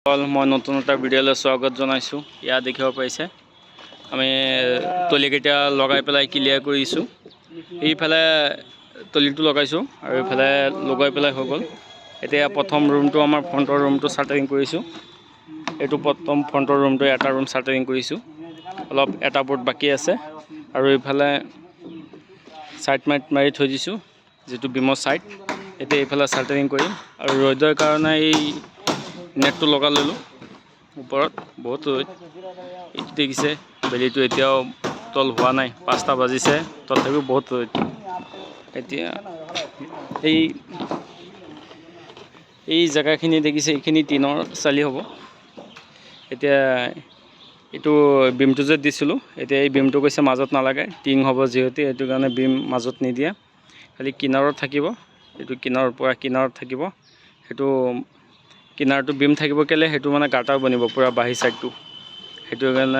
मैं नतुन eight video स्वागत जानाइছো इतना देखिब पाइसे आम तलिकेटा लगे पे क्लियर करफाले तलिटो लगाइছো और इफाले लगाई पे हो गल इतना प्रथम रूम तो आम फ्रंटर रूम तो शार्टारिंग यू प्रथम फ्रंटर रूम तो एट रूम शार्टारिंग अलग एटा बोर्ड बाकी आसे और इफाले साइड माइट मारि थी दी जी बीमर साइड इतना ये शार्टारिंग और रदर कारण नेट तो लगा ललो ऊपर बहुत रद देखिसे बेली तो एतियाও तल हुआ ना 5टा बाजिसे तथापि बहुत रद जगहखिनि देखिसे ये टिनर चाली हम इतना यू बीमटो जो दिसिलो इतना बीमटो कैसे मजत नालागे टिंग हम जीते ये कारण बीम मजत निदिया खाली किनारत थकिब यू किनार पूरा किनारत थकिब हेतु किनारतो बीम थकिब केले हेतु माने गाटार बनिब पूरा बाही साइडटो हेतु कारण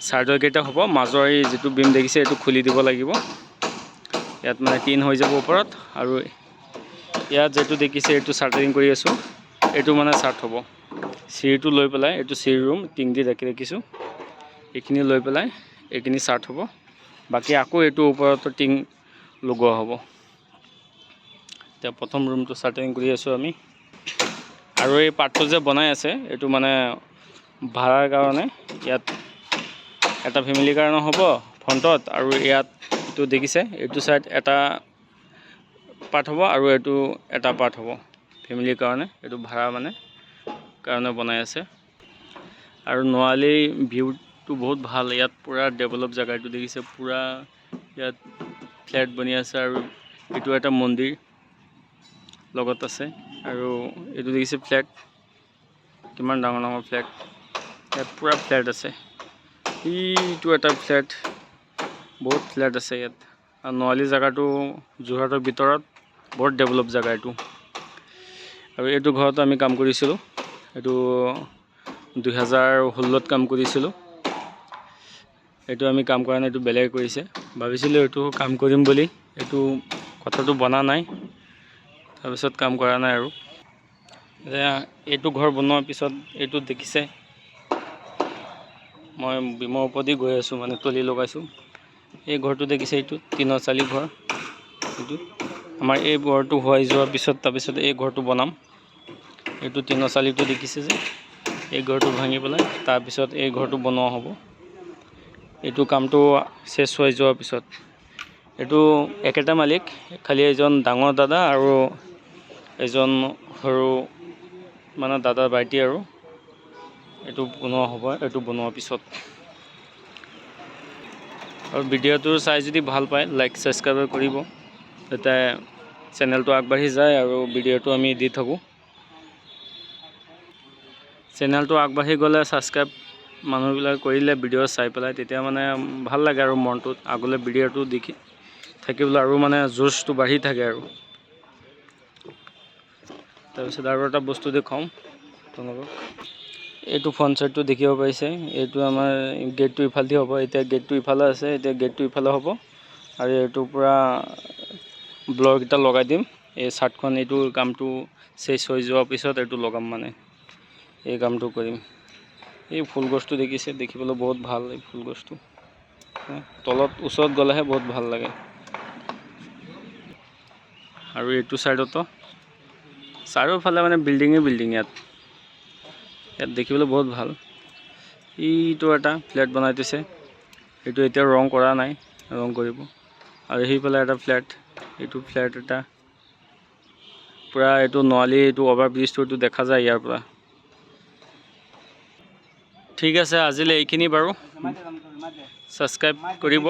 साइडर केटा हम मजर जी बीम देखिसे ये खुली दी लगे इतना माने टिन हो যাব ऊपर और इतना जो देखिसे ये शार्टारिंग कर यू माने शार्ट हम सीढ़ी लै पे यू सीढ़ी रूम टिंग दी राखी रखी ये लै पे ये शार्ट हम बाकी आको यू ऊपर टिंग लगवा हम प्रथम रूम तो शार्टारिंग कर आम और ये पार्ट जो बनाई आसे यू माने भाड़ार कारण इतना फैमिलिर कारण हम फ्रंटत और इतना देखिसे यू साइड एटा पार्ट हम और यू एटा पार्ट हम फैमिलिर कारण यू भाड़ा माने कारण बनाई आसे और नोआली भिउ तो बहुत भल इतना पूरा डेभलप जगह देखिसे पूरा इतना फ्लैट बनी आसे और यू एटा मंदिर लगत आसे और ये देखिसे फ्लैट किमान डांगर डांगर फ्लैट इतना पूरा फ्लैट आसे एटा फ्लैट बहुत फ्लैट आसे इतना नोआली जगह तो जोरहाटर भीतर बहुत डेभलप जगह यू और यू घर आम काम कर 2016 काम कर आम काम करा ना बेलेगे करिसे भाविसिलो यू काम करिम बोली यू कथा तो बना नाई तरपिছত काम करा ना और यू घर बनोৱাৰ পিছত यू देखिसे मैं बीমৰ ওপৰদি गई आसो माने तली लगाइছো ये घर तो देखिसे यू टिনৰ चाली घर यू आमार ये घर तो हुआई जोৱাৰ পিছত তাৰপিছত ये घर तो बनाम यू टिনৰ चाली तो देखिसे ये घर तो भांगी पेলাই তাৰপিছত ये घर तो बनवा हम यू काम तो शेष हो जोৱাৰ পিছত यू एकेटा मालिक खाली एजन डाঙर दादा और एजन सरू माने दादा भाइटी और यू बनवा हम यू बनवा पिছত और भिडिओ तो चाई जो भल पाए लाइक सब्सक्राइब करिब जाते चेनेल तो आगबाढ़ी जाए और भिडिओ तो आम दी थको चेनेल तो आगबाढ़ी गले सब्सक्राइब मानुहबिलके करिले भिडिओ चाई पेलाय तेतिया माने भल लागे और मनटो आगले भिडिओ तो देखि থাকিবলৈ और माने जोश तो बढ़ी থাকে और তাৰপিছত আৰু এটা বস্তু দেখাওঁ তোমালোকক এইটো ফ্ৰণ্ট সাইড তো দেখিব পাইছে এইটো আমাৰ গেটটো ইফালদি হ'ব এতিয়া গেটটো ইফালে আছে এতিয়া গেটটো ইফালে হ'ব আৰু এইটো পুৰা ব্লক এটা লগাই দিম এই ছাদখন এইটো কামটো শেষ হৈ যোৱাৰ পিছত এইটো লগাম মানে এই কামটো কৰিম এই ফুল গছটো দেখিছে দেখিবলৈ বহুত ভাল এই ফুল গছটো তলত ওচৰত গলেহে বহুত ভাল লাগে और यू साइडतो चारोफाले माने बिल्डिंगे बिल्डिंग इतना देखिए बहुत भल यू एटा फ्लैट बनाई दिसे यू एतिया रंग करा नाई रंग करिब और সেইফালে एटा फ्लैट यू फ्लैट एटा पूरा यू नोआली यू ओभार ब्रिज तो देखा जाए यार पूरा ठीक है आजिले এইখিনি बारू सब्सक्राइब करिब।